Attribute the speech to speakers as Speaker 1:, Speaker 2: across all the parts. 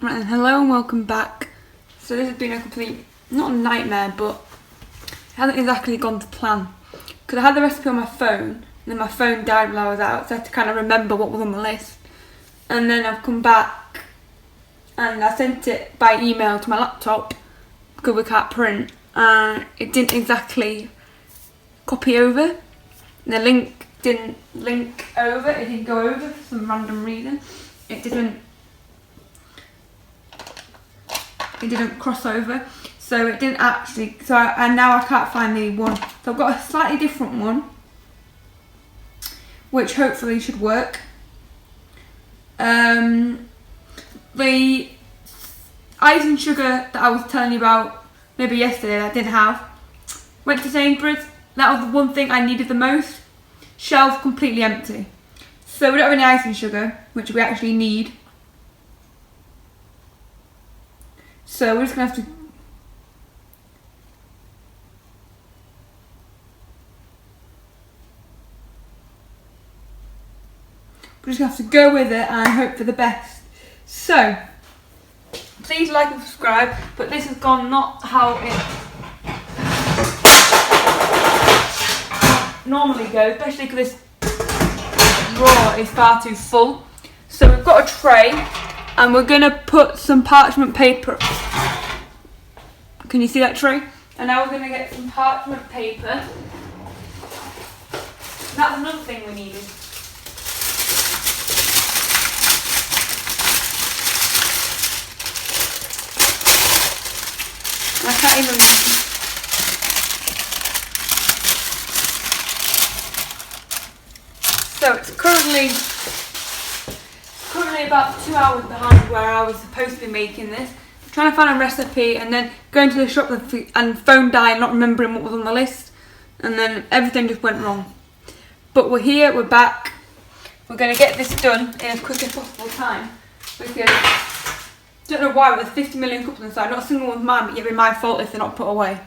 Speaker 1: Right then, hello and welcome back. So this has been a complete, not a nightmare, but it hasn't exactly gone to plan. Because I had the recipe on my phone, and then my phone died while I was out, so I had to kind of remember what was on the list. And then I've come back, and I sent it by email to my laptop, because we can't print, and it didn't exactly copy over. The link didn't link over, it didn't go over for some random reason. It didn't cross over, so it didn't actually, and now I can't find the one, so I've got a slightly different one which hopefully should work. The ice and sugar that I was telling you about maybe yesterday that I didn't have, went to Sainsbury's. That was the one thing I needed the most. Shelves completely empty, so we don't have any ice and sugar, which we actually need. So we're just going to have to go with it and hope for the best. So please like and subscribe, but this has gone not how it normally goes, especially because this drawer is far too full. So we've got a tray and we're going to put some parchment paper. Can you see that tray? And now we're going to get some parchment paper. That's another thing we needed. I can't even... So it's currently about 2 hours behind where I was supposed to be making this. Trying to find a recipe and then going to the shop and phone dying, not remembering what was on the list, and then everything just went wrong. But we're here, we're back. We're going to get this done in as quick as possible time, because I don't know why, but there's 50 million cups on the side. Not a single one's mine, but it'll be my fault if they're not put away.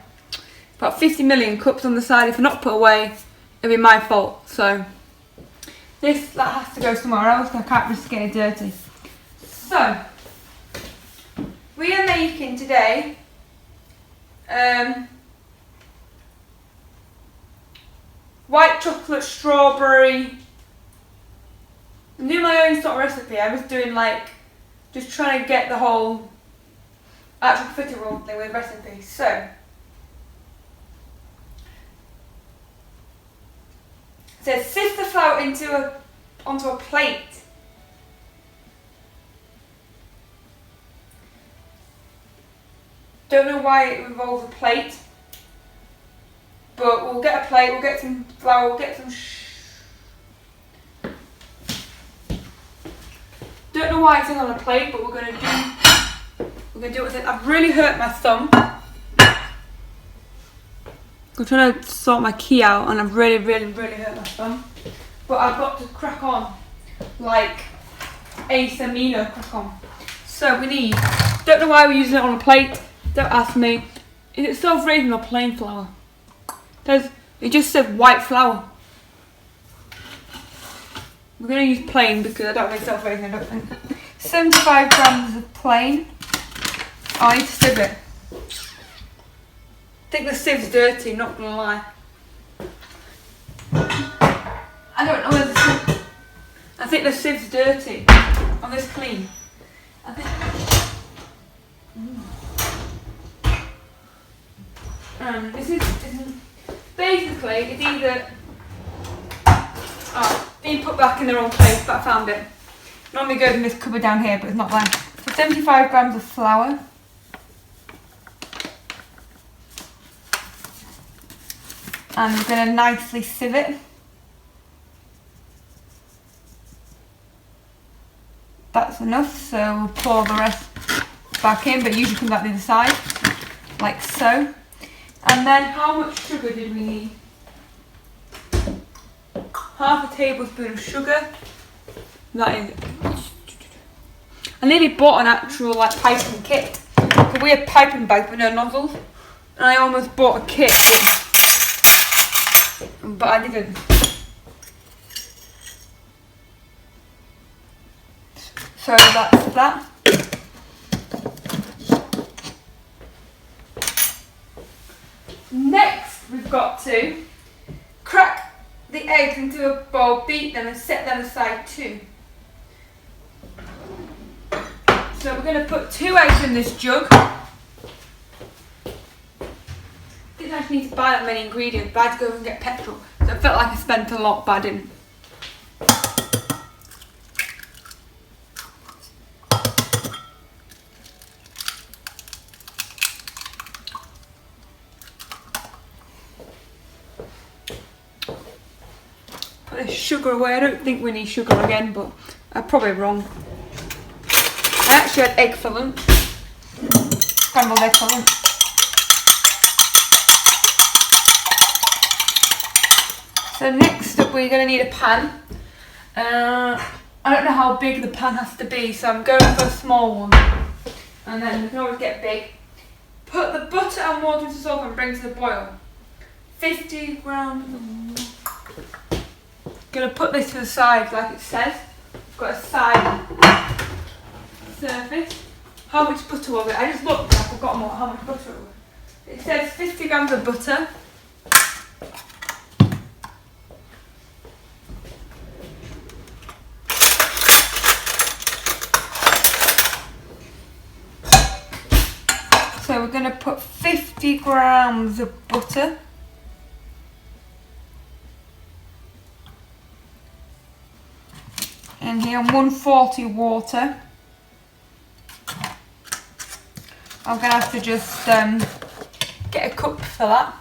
Speaker 1: About 50 million cups on the side, if they're not put away, it'll be my fault. So that has to go somewhere else, I can't risk getting dirty. So we are making today white chocolate strawberry. I'm doing my own sort of recipe. I was doing just trying to get the whole actual profiterole thing with recipe. So it says sift the flour onto a plate. Don't know why it involves a plate, but we'll get a plate, we'll get some flour, we'll get some don't know why it's in on a plate, but we're gonna do it with it. I've really hurt my thumb. I'm trying to sort my key out and I've really hurt my thumb. But I've got to crack on like Ace Amino crack on. So we need, don't know why we're using it on a plate. Don't ask me. Is it self-raising or plain flour? It just says white flour. We're going to use plain because I don't make self-raising, I don't think. 75 grams of plain. Oh, I need to sieve it. I think the sieve's dirty, not going to lie. I don't know whether I think the sieve's dirty. Oh, this clean. I think... this is basically, it's either being put back in the wrong place, but I found it. Normally goes in this cupboard down here, but it's not there. So 75 grams of flour. And we're going to nicely sieve it. that's enough, so we'll pour the rest back in, but it usually comes out the other side, like so. And then how much sugar did we need? Half a tablespoon of sugar. That is. I nearly bought an actual like piping kit. So we have piping bags with no nozzles, and I almost bought a kit, but I didn't. So that's that. Next, we've got to crack the eggs into a bowl, beat them and set them aside too. So we're going to put 2 eggs in this jug. Didn't actually need to buy that many ingredients, but I had to go and get petrol. So it felt like I spent a lot, but I didn't. Put this sugar away. I don't think we need sugar again, but I'm probably wrong. I actually had egg for lunch. Scrambled egg for lunch. So next up we're going to need a pan. I don't know how big the pan has to be, so I'm going for a small one. And then we can always get big. Put the butter and water into the and bring to the boil. 50 grams of... Going to put this to the side like it says. Got a side surface. How much butter was it? I just looked and I forgot how much butter it was. It says 50 grams of butter. So we're going to put 50 grams of butter. In here, and 140 water. I'm going to have to just get a cup for that.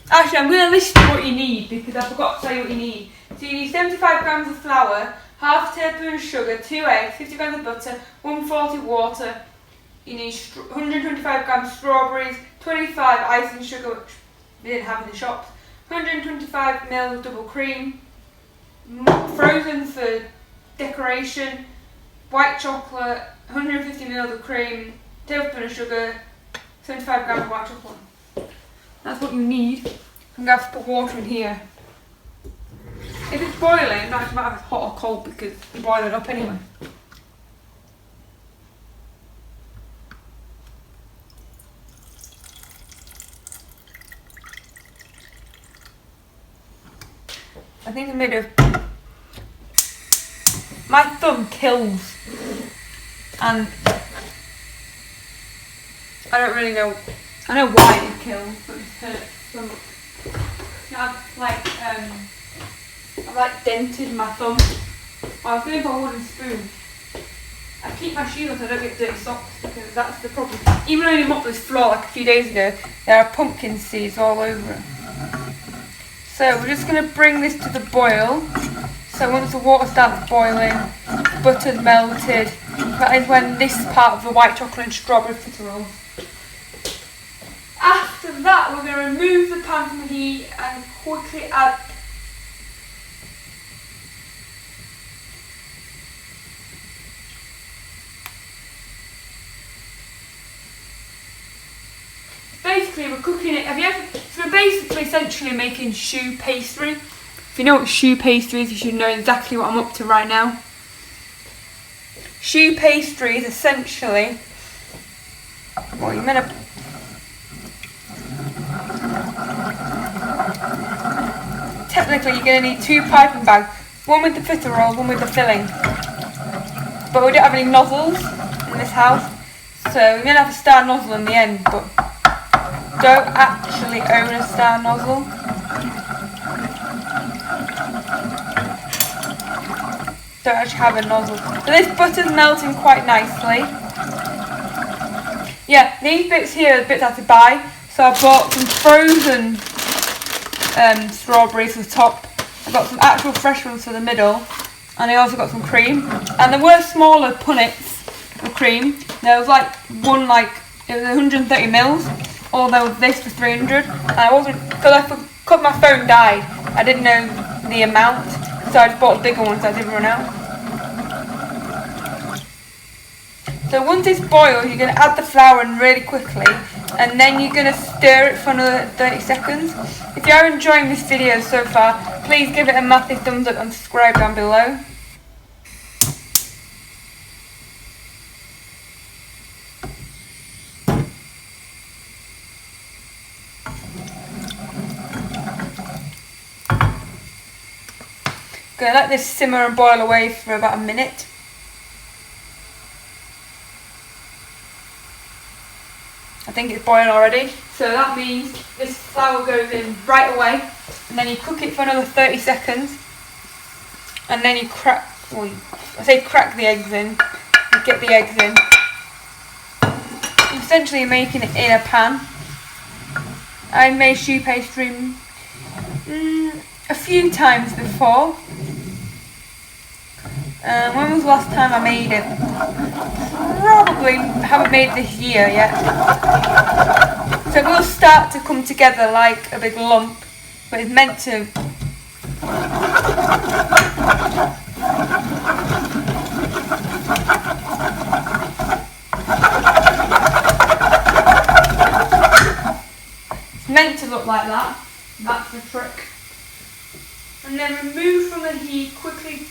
Speaker 1: Actually, I'm going to list you what you need because I forgot to tell you what you need. So you need 75 grams of flour, half a tablespoon of sugar, 2 eggs, 50 grams of butter, 140 water. You need 125 grams strawberries, 25 icing sugar, which we didn't have in the shops, 125 ml of double cream, frozen for decoration, white chocolate, 150 ml of cream, tablespoon of sugar, 75 grams of white chocolate. That's what you need. I'm going to have to put water in here. If it's boiling, it doesn't matter if it's hot or cold because you boil it up anyway. I think I'm made of... My thumb kills. And I don't really know... I know why it kills, but it hurts so much. I've like dented my thumb. I was going for a wooden spoon. I keep my shoes on so I don't get dirty socks because that's the problem. Even when I mopped this floor like a few days ago, there are pumpkin seeds all over it. So we're just going to bring this to the boil. So once the water starts boiling, butter's melted, that is when this part of the white chocolate and strawberry profiteroles. After that, we're going to remove the pan from the heat and quickly add basically we're cooking it. So we're basically essentially making choux pastry. If you know what choux pastry is, you should know exactly what I'm up to right now. Choux pastry is essentially well, you're meant to technically you're going to need 2 piping bags, one with the profiteroles, one with the filling. But we don't have any nozzles in this house, so we're going to have a star nozzle in the end, but don't actually own a star nozzle. Don't actually have a nozzle. So this butter's melting quite nicely. Yeah, these bits here are the bits I had to buy. So I bought some frozen strawberries for the top. I got some actual fresh ones for the middle. And I also got some cream. And there were smaller punnets of cream. There was like one, like, it was 130 mils. Or there was this for 300. And I wasn't, because my phone died, I didn't know the amount. So I just bought a bigger one so I didn't run out. So once it's boiled, you're going to add the flour in really quickly. And then you're going to stir it for another 30 seconds. If you are enjoying this video so far, please give it a massive thumbs up and subscribe down below. Gonna let this simmer and boil away for about a minute. I think it's boiling already. So that means this flour goes in right away, and then you cook it for another 30 seconds, and then you crack, well, I say crack the eggs in, you get the eggs in. Essentially you're making it in a pan. I made choux pastry a few times before. When was the last time I made it? Probably haven't made it this year yet. So it will start to come together like a big lump, but it's meant to. It's meant to look like that. That's the trick. And then remove from the heat quickly.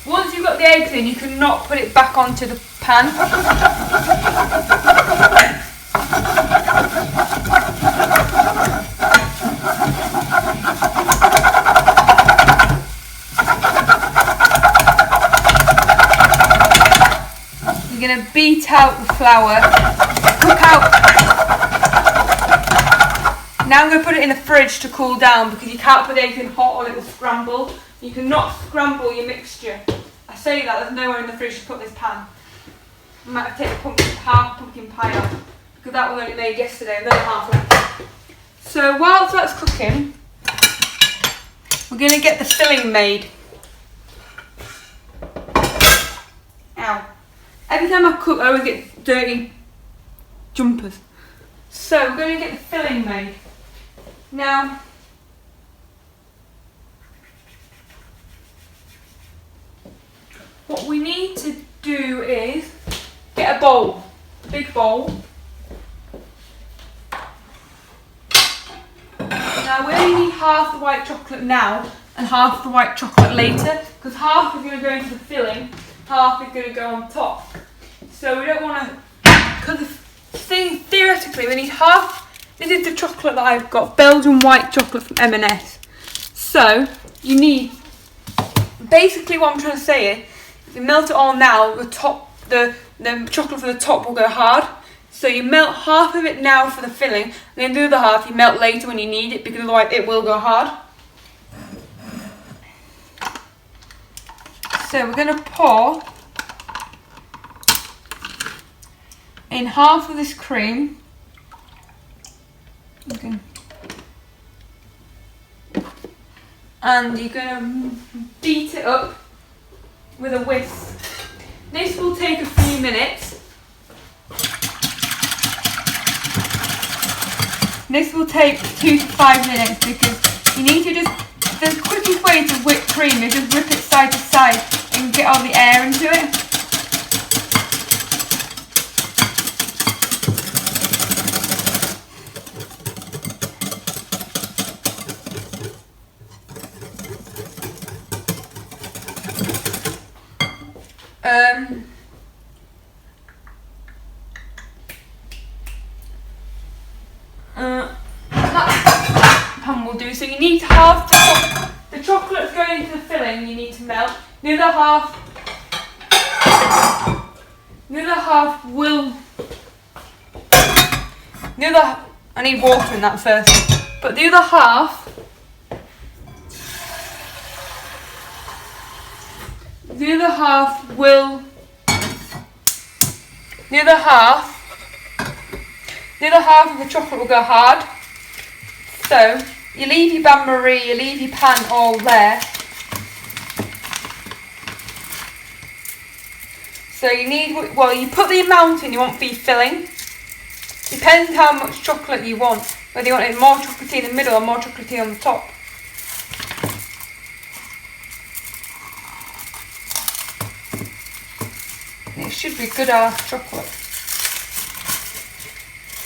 Speaker 1: Once you've got the eggs in, you cannot put it back onto the pan. You're going to beat out the flour, cook out. Now I'm going to put it in the fridge to cool down because you can't put the eggs in hot or it will scramble. You cannot scramble your mixture. I say that, there's nowhere in the fridge to put this pan. I might have taken half pumpkin pie off because that was only made yesterday and then half left. So whilst that's cooking, we're going to get the filling made. Ow. Every time I cook I always get dirty jumpers. So we're going to get the filling made. Now, what we need to do is get a bowl, a big bowl. Now we only need half the white chocolate now and half the white chocolate later, because half is going to go into the filling, half is going to go on top. So we don't want to, because the thing, theoretically we need half. This is the chocolate that I've got, Belgian white chocolate from M&S. So you need, basically what I'm trying to say is, if you melt it all now, the chocolate from the top will go hard. So you melt half of it now for the filling, and then the other half you melt later when you need it, because otherwise it will go hard. So we're going to pour in half of this cream. Okay. And you're going to beat it up with a whisk. This will take a few minutes. This will take 2 to 5 minutes because you need to just, the quickest way to whip cream is just whip it side to side and get all the air into it. That pan will do. So you need half the chocolate's going into the filling. You need to melt. The other half will. I need water in that first. But the other half. The other half will The other half of the chocolate will go hard. So you leave your bain-marie, you leave your pan all there. So you need, well, you put the amount in you want for your filling. Depends how much chocolate you want. Whether you want it more chocolatey in the middle or more chocolatey on the top. It should be good half chocolate.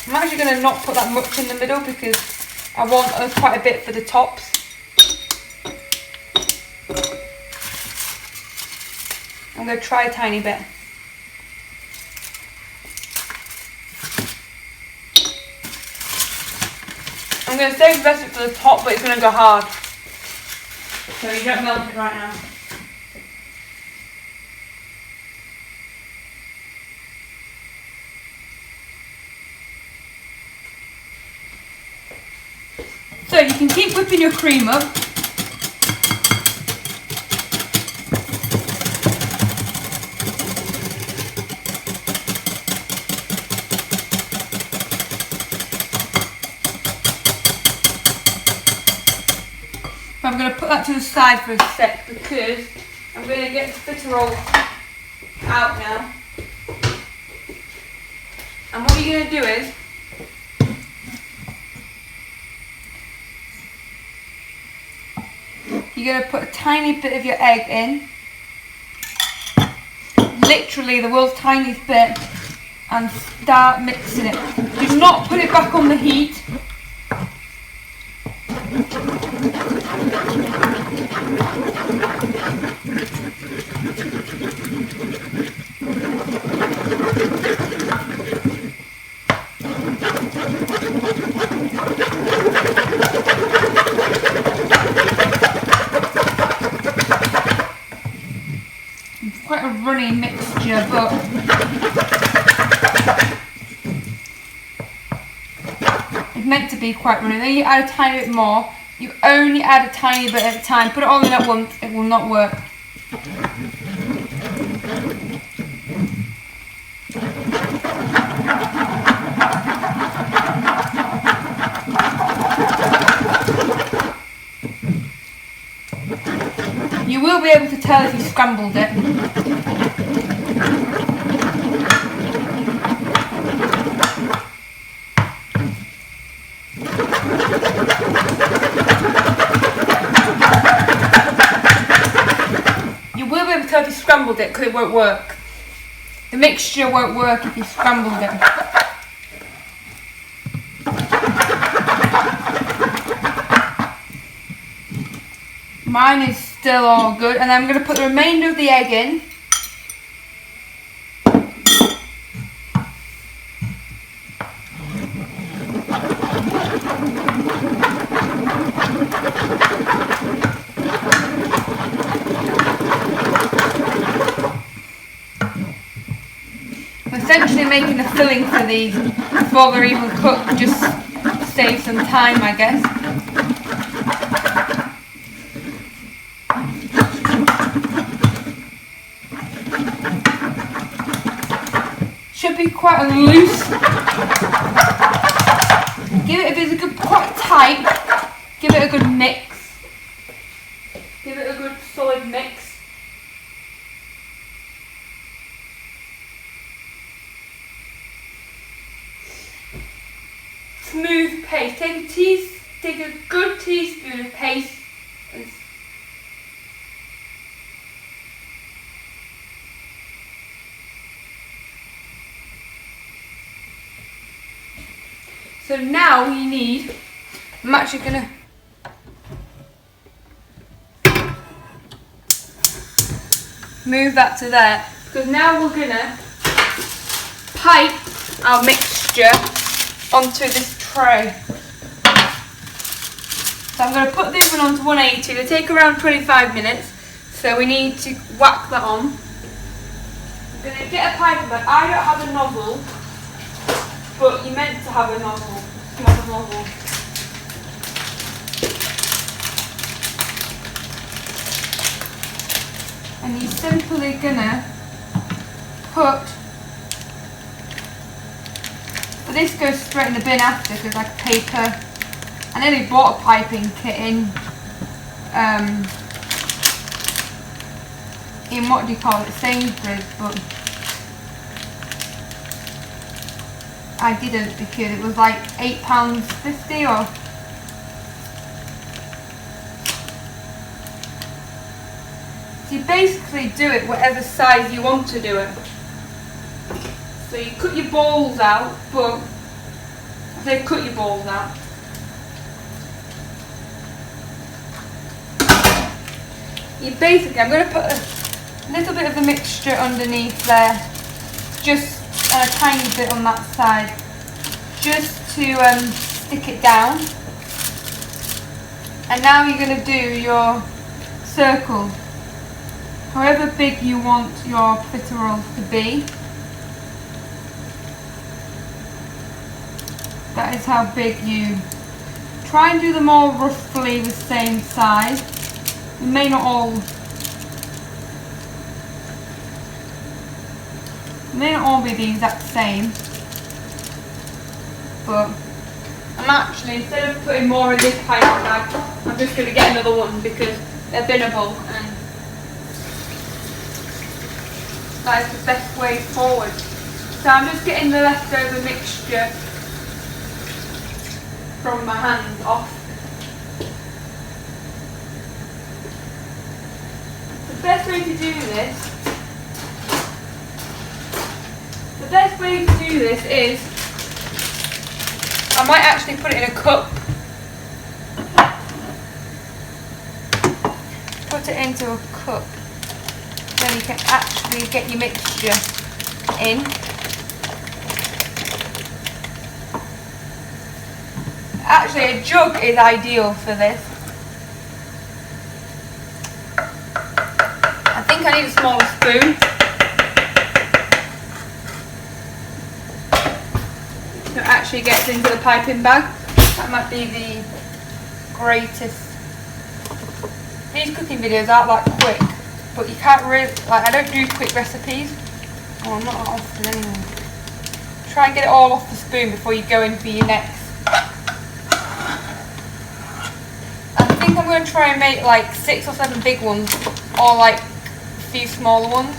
Speaker 1: I'm actually going to not put that much in the middle because I want quite a bit for the tops. I'm going to try a tiny bit. I'm going to save the rest of it for the top, but it's going to go hard. So you don't melt it right now. So you can keep whipping your cream up. I'm going to put that to the side for a sec because I'm going to get the profiteroles out now. And what you're going to do is you're going to put a tiny bit of your egg in, literally the world's tiniest bit, and start mixing it. Do not put it back on the heat. Quite a runny mixture, but it's meant to be quite runny. Then you add a tiny bit more. You only add a tiny bit at a time. Put it all in at once, it will not work. You will be able to tell if you scrambled it. You will be able to tell if you scrambled it because it won't work. The mixture won't work if you scrambled it. Mine is still all good, and I'm going to put the remainder of the egg in. I'm essentially making a filling for these before they're even cooked, just to save some time, I guess. Should be quite a loose. Give it, if it's a good, quite tight, give it a good mix. Give it a good solid mix. Smooth paste. Take a good teaspoon of paste. So now you need, I'm actually going to move that to there, because now we're going to pipe our mixture onto this tray. So I'm going to put the oven on to 180, it'll take around 25 minutes, so we need to whack that on. I'm going to get a piping bag. I don't have a nozzle, but you're meant to have a nozzle. You have a nozzle. And you're simply gonna put this goes straight in the bin after because like paper. I nearly bought a piping kit in what do you call it, Sainsbury's, but I didn't because it was like £8.50 or so you basically do it whatever size you want to do it. So you cut your balls out, but I say cut your balls out. You basically, I'm going to put a little bit of the mixture underneath there, just a tiny bit on that side, just to stick it down. And now you're going to do your circle, however big you want your profiteroles to be. That is how big you try and do them all roughly the same size. It may not all be the exact same, but I'm actually, instead of putting more in this piping bag, I'm just going to get another one because they're binnable and that is the best way forward. So I'm just getting the leftover mixture from my hands off. The best way to do this is, I might actually put it in a cup. Put it into a cup, then you can actually get your mixture in. Actually, a jug is ideal for this. I think I need a smaller spoon. So it actually gets into the piping bag. That might be the greatest. These cooking videos aren't that quick, but you can't really, like, I don't do quick recipes. Well, not that often anyway. Try and get it all off the spoon before you go in for your next. I think I'm going to try and make like 6 or 7 big ones, or like a few smaller ones.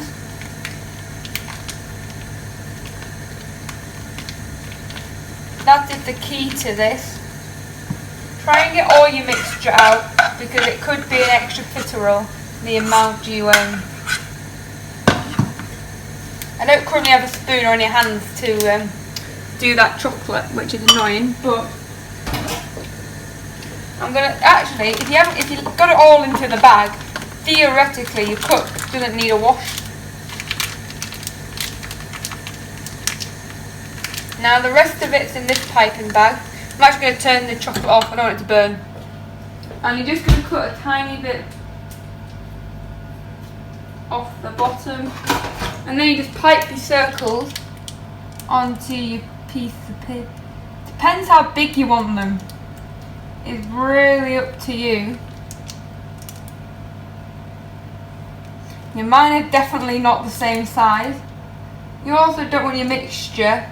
Speaker 1: That is the key to this. Try and get all your mixture out because it could be an extra profiterole, the amount you I don't currently have a spoon or any hands to do that chocolate, which is annoying, but I'm gonna actually, if you got it all into the bag, theoretically your cup doesn't need a wash. Now the rest of it's in this piping bag. I'm actually going to turn the chocolate off, I don't want it to burn. And you're just going to cut a tiny bit off the bottom. And then you just pipe your circles onto your piece of paper. Depends how big you want them. It's really up to you. Mine are definitely not the same size. You also don't want your mixture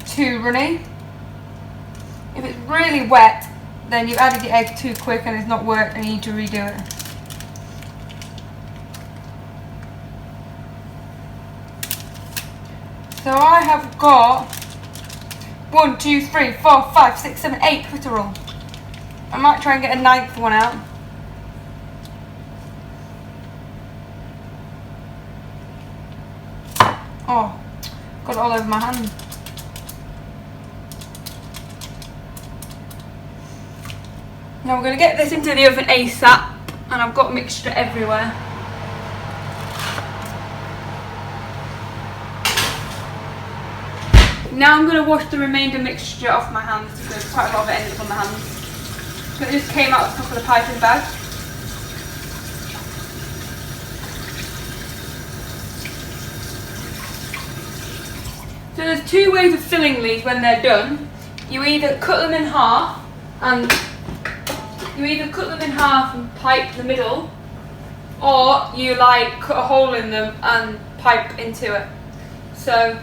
Speaker 1: too runny. If it's really wet, then you added your egg too quick and it's not worked and you need to redo it. So I have got 1, 2, 3, 4, 5, 6, 7, 8 profiteroles. I might try and get a 9th one out. Oh, got it all over my hand. Now we're going to get this into the oven ASAP, and I've got mixture everywhere. Now I'm going to wash the remainder mixture off my hands because quite a lot of it ended up on my hands. So it just came out of the top of the piping bag. So there's 2 ways of filling these when they're done. You either cut them in half and pipe the middle, or you like cut a hole in them and pipe into it. So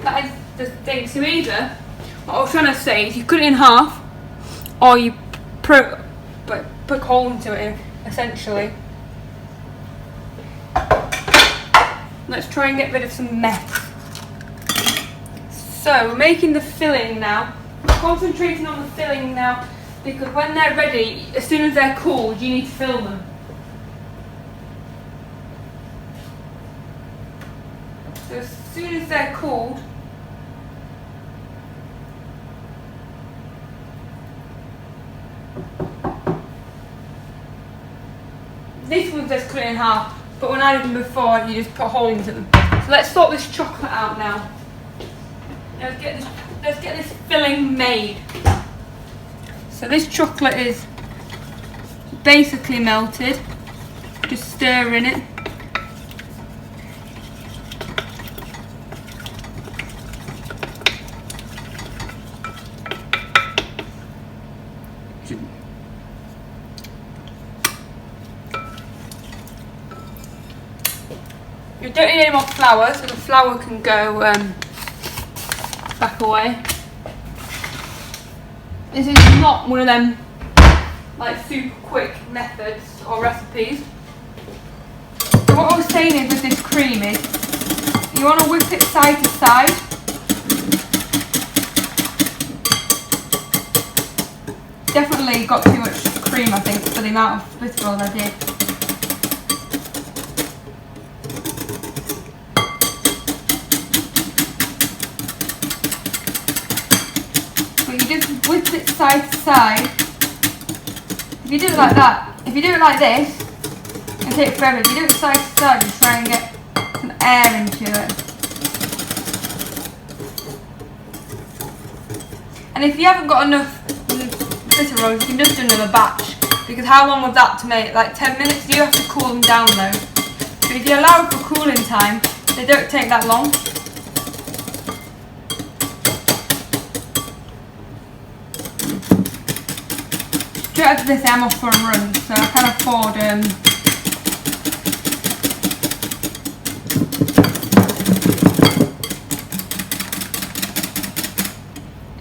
Speaker 1: that is the thing. So either, what I was trying to say is you cut it in half, or you poke a hole into it, essentially. Let's try and get rid of some mess. So we're making the filling now. We're concentrating on the filling now because when they're ready, as soon as they're cooled, you need to fill them. So as soon as they're cooled, this one's just cut it in half, but when I did them before, you just put a hole into them. So let's sort this chocolate out now. Let's get this filling made. So this chocolate is basically melted. Just stir in it. You don't need any more flour, so the flour can go back away. This is not one of them like super quick methods or recipes. So what I was saying is with this cream is you want to whip it side to side. Definitely got too much cream, I think, for the amount of profiteroles I did. You just whip it side to side. If you do it like that, if you do it like this, it'll take forever. If you do it side to side, you try and get some air into it. And if you haven't got enough profiteroles, you can just do another batch. Because how long was that to make? Like 10 minutes? You have to cool them down though. But if you allow for cooling time, they don't take that long. Straight after this I'm off for a run, so I can't afford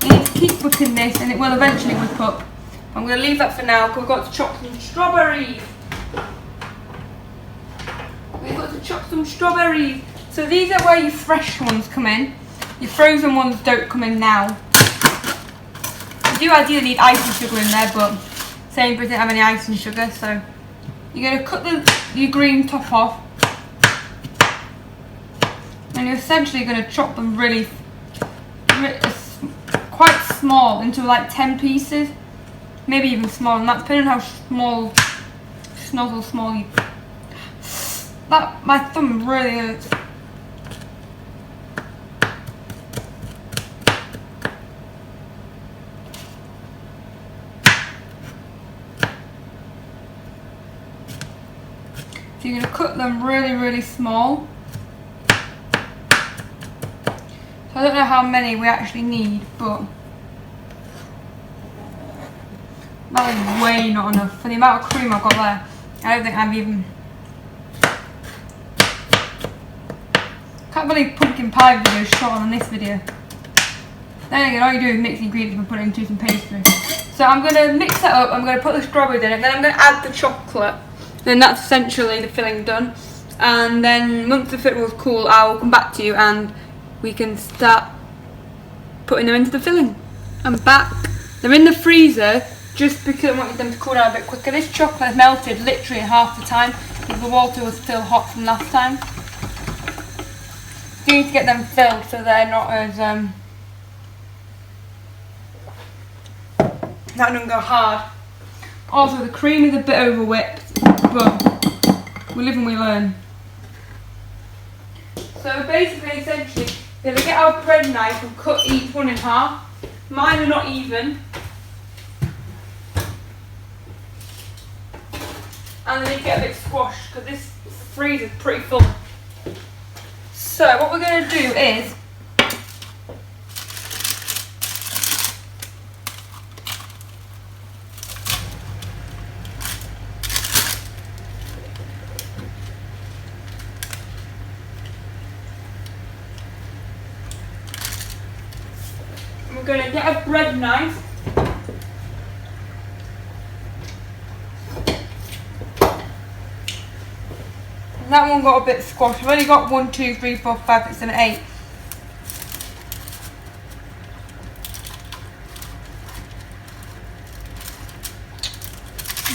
Speaker 1: you need to keep whipping this and it will eventually whip up. I'm going to leave that for now because we've got to chop some strawberries. We've got to chop some strawberries. So these are where your fresh ones come in. Your frozen ones don't come in now. You do ideally need icing sugar in there, but Sainsbury's didn't have any icing sugar, so you're going to cut your green top off, and you're essentially going to chop them really quite small into like 10 pieces, maybe even smaller than that, depending on how small you. My thumb really hurts. So you're going to cut them really small. So I don't know how many we actually need, but that is way not enough for the amount of cream I've got there. I don't think I'm even. Can't believe pumpkin pie video is short on this video. Then again, all you do is mix the ingredients and put it into some pastry. So I'm going to mix that up. I'm going to put the strawberries in it, then I'm going to add the chocolate. Then that's essentially the filling done. And then once the profiteroles cool, I will come back to you and we can start putting them into the filling. I'm back. They're in the freezer just because I wanted them to cool down a bit quicker. This chocolate has melted literally in half the time because the water was still hot from last time. You need to get them filled so they're not as that doesn't go hard. Also, the cream is a bit over whipped, but we live and we learn. So basically, essentially, we're going to get our bread knife and cut each one in half. Mine are not even. And then you get a bit squashed because this freezer's pretty full. So what we're going to do is going to get a bread knife. And that one got a bit squashed. I've only got 1, 2, 3, 4, 5, 6, 7, 8.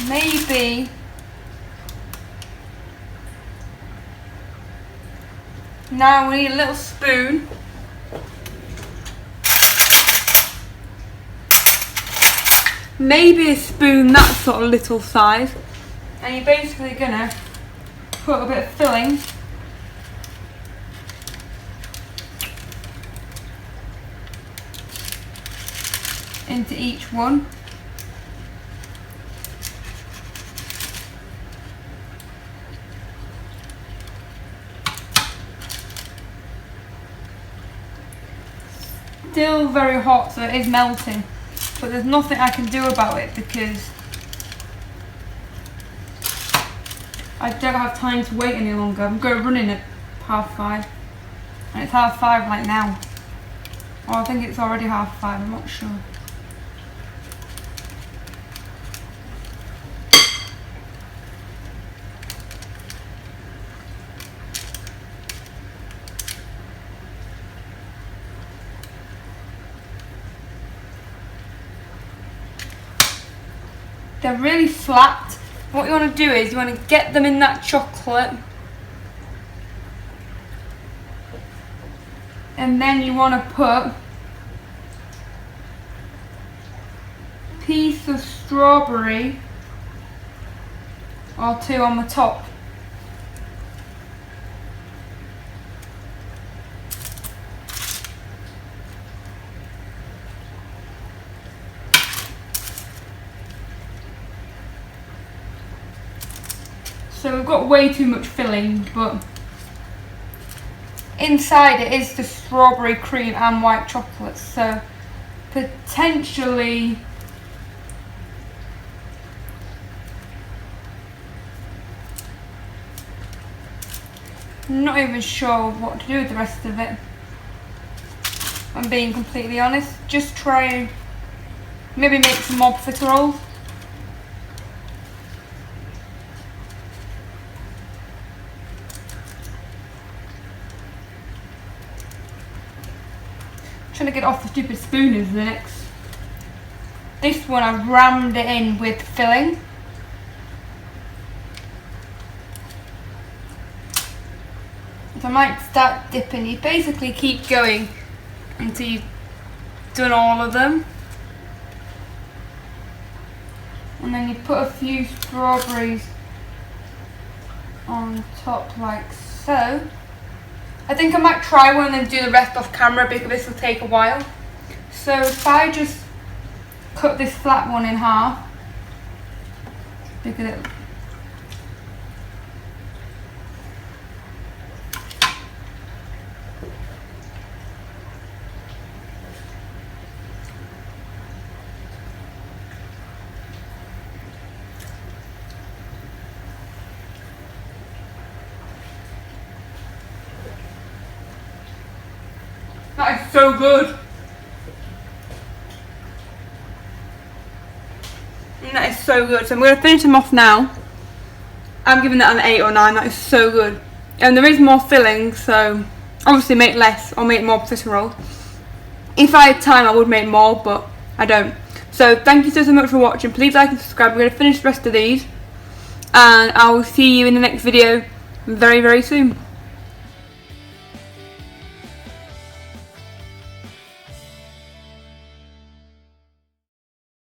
Speaker 1: Maybe now we need a little spoon. Maybe a spoon that sort of little size. And you're basically gonna put a bit of filling into each one. Still very hot, so it is melting, but there's nothing I can do about it because I don't have time to wait any longer. I'm going running at 5:30 and it's 5:30 right now, or I think it's already 5:30, I'm not sure. They're really flat. What you want to do is you want to get them in that chocolate, and then you want to put a piece of strawberry or 2 on the top. So we've got way too much filling, but inside it is the strawberry cream and white chocolate, so potentially I'm not even sure what to do with the rest of it. I'm being completely honest. Just try maybe make some more profiteroles. Trying to get off the stupid spoon is the next. This one I've rammed it in with filling. So I might start dipping. You basically keep going until you've done all of them. And then you put a few strawberries on top like so. I think I might try one and then do the rest off camera because this will take a while. So if I just cut this flat one in half, because it that is so good. And that is so good. So I'm going to finish them off now. I'm giving that an 8 or 9. That is so good. And there is more filling, so obviously make less or make more profiterole. If I had time I would make more, but I don't. So thank you so much for watching. Please like and subscribe. We're going to finish the rest of these. And I will see you in the next video very, very soon.